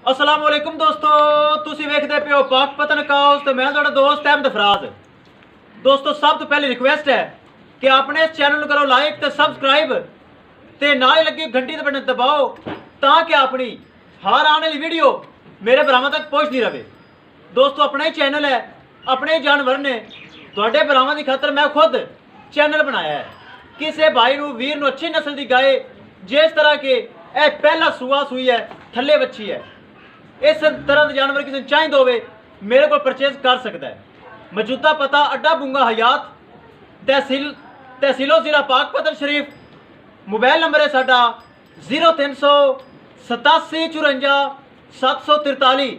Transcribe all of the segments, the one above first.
अस्सलाम वालेकुम दोस्तों, तुसी वेखदे पियो पाक पतन काउस ते मैं तुहाडा दोस्त अहमद फराज। दोस्तों सब तो पहले रिक्वेस्ट है कि अपने इस चैनल को करो लाइक ते सब्सक्राइब ते नाल लगी घंटी दे बटन दबाओ ताकि अपनी हर आने वाली वीडियो मेरे भरावां तक पहुंचती रहे। दोस्तों अपना ही चैनल है, अपने ही जानवर ने, तुहाडे भरावां दी खातर मैं खुद चैनल बनाया है। किसी भाई नूं वीर नूं अच्छी नस्ल की गाय जिस तरह के ए पहला सूआ सूई है, थल्ले बच्ची है, इस तरह के जानवर किसी चाहिए होवे मेरे को परचेज कर सकता है। मौजूदा पता अड्डा बुंगा हयात तहसीलो ज़िला पाकपतन शरीफ। मोबाइल नंबर है साडा 0387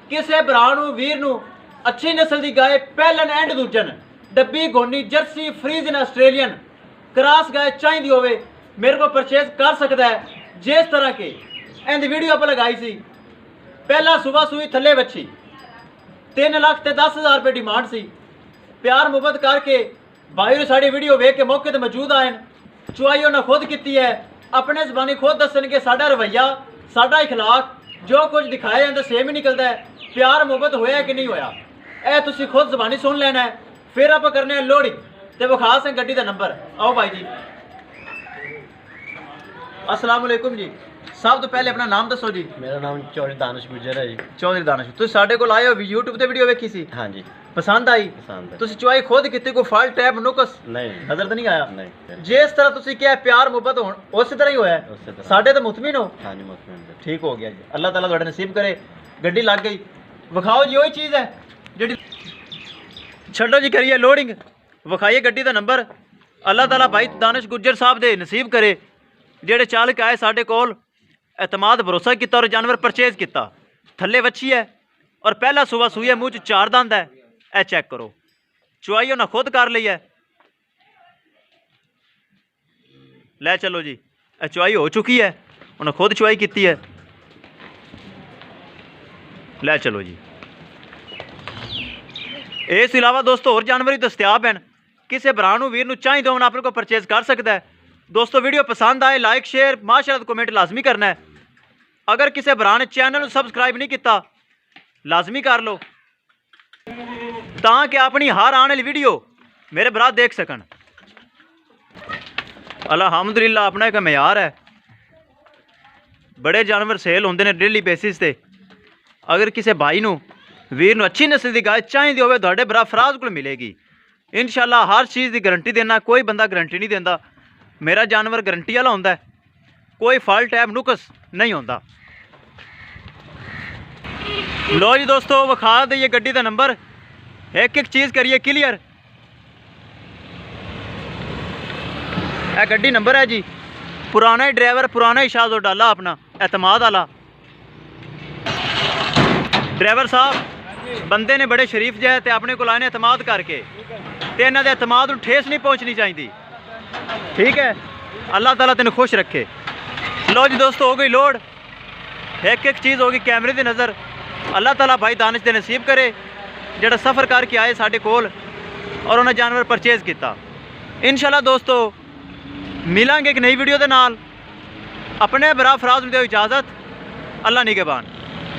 किसी भरा वीर नूं अच्छी नस्ल की गाय पहलन एंड दूजन डब्बी गोनी जर्सी फ्रीजन आस्ट्रेलियन क्रॉस गाय चाहिए होवे मेरे को परचेज कर सकता है। जिस तरह के इंद वीडियो आप लगाई सी, पहला सुबह सूई थले बच्ची 3,10,000 रुपये डिमांड सी। प्यार मुहब्बत करके भाई ने साड़ी वीडियो वेख के मौके पर मौजूद आए, चुआई उन्हें खुद की है, अपने जबानी खुद दसन के साडा रवैया साडा इखलाक जो कुछ दिखाया जाता सेम ही निकलता है। प्यार मुहब्बत होया कि नहीं होया ए तुसी खुद जबानी सुन लेना है। फिर आप करने लोडिंग ते विखा से गड्डी का नंबर। आओ भाई जी। अस्सलाम वालेकुम जी। सब तो पहले अपना नाम दसो जी। मेरा नाम चौधरी दानिश गुजर है जी। चौधरी दानिश, तुम साडे कोल आए हो यूट्यूब ते वीडियो वेखी सी? हाँ जी। पसंद आई? पसंद है। तुसी चुआई खुद कीती, कोई फाल्ट टैप नुकस नहीं नजर तो नहीं आया? नहीं। जिस तरह तुसी क्या प्यार मुहब्बत हो उस तरह ही होया है? उसी तरह। साडे तो मुतमिन हो? हाँ जी मुतमिन। ठीक हो गया जी, अल्लाह ताला तुहाडे नसीब करे। गड्डी लग गई, विखाओ जी वही चीज़ है जी। छड्डो जी करिए लोडिंग, विखाइए गड्डी का नंबर। अल्लाह ताला भाई दानिश गुज्जर साहब दे नसीब करे जेड़े चालक आए साडे कोल एतमाद भरोसा किया और जानवर परचेज किया। थल्ले वच्छी है और पहला सुबह सूई है, मूँह च 4 दंद है। ए चेक करो, चुआई उन्हें खुद कर ली है। ले चलो जी, ए चुआई हो चुकी है, उन्हें खुद चुआई की है। ले चलो जी। इस अलावा दोस्तों और जानवर भी दस्तियाब हैं, किसी भरा वीर नूं चाहिए तो अपने को परचेज कर सकता है। दोस्तों वीडियो पसंद आए लाइक शेयर माशाअल्लाह कमेंट लाजमी करना है। अगर किसी भरा ने चैनल सबसक्राइब नहीं किया लाजमी कर लो ताकि अपनी हर आने वाली वीडियो मेरे भरा देख सकन। अल्हम्दुलिल्लाह अपना एक मयार है, बड़े जानवर सेल होंगे ने डेली बेसिस पे। अगर किसी भाई नूं वीर नूं अच्छी नस्ल की गाय चाहिए होवे तुहाडे भरा फराज को मिलेगी इंशाअल्लाह। हर चीज़ की गारंटी देना, कोई बंदा गारंटी नहीं देता, मेरा जानवर गारंटी वाला होंदा है, कोई फॉल्ट टैब नुकस नहीं होता। लो जी दोस्तों विखा दईए गड्डी का नंबर, एक एक चीज़ करिए क्लियर। यह गड्डी नंबर है जी, पुराना ही ड्राइवर पुराना ही शाह डाला अपना एतमाद वाला ड्राइवर साहब। बंदे ने बड़े शरीफ जै ते अपने को आए एतमाद करके ते इन्हां दे एतमाद नूं ठेस नहीं पहुँचनी चाहिए। ठीक है, अल्लाह ताला तेन खुश रखे। लो जी दोस्तों हो गई लोड, एक एक चीज़ होगी कैमरे की नज़र। अल्लाह ताला भाई दानिश दे नसीब करे जेड़ा सफ़र करके आए साढ़े कोल और उन्हें जानवर परचेज किया। इंशाअल्लाह दोस्तों मिलांगे एक नई वीडियो के नाल। अपने भरा फराज नूं दिओ इजाज़त। अल्लाह निगहबान।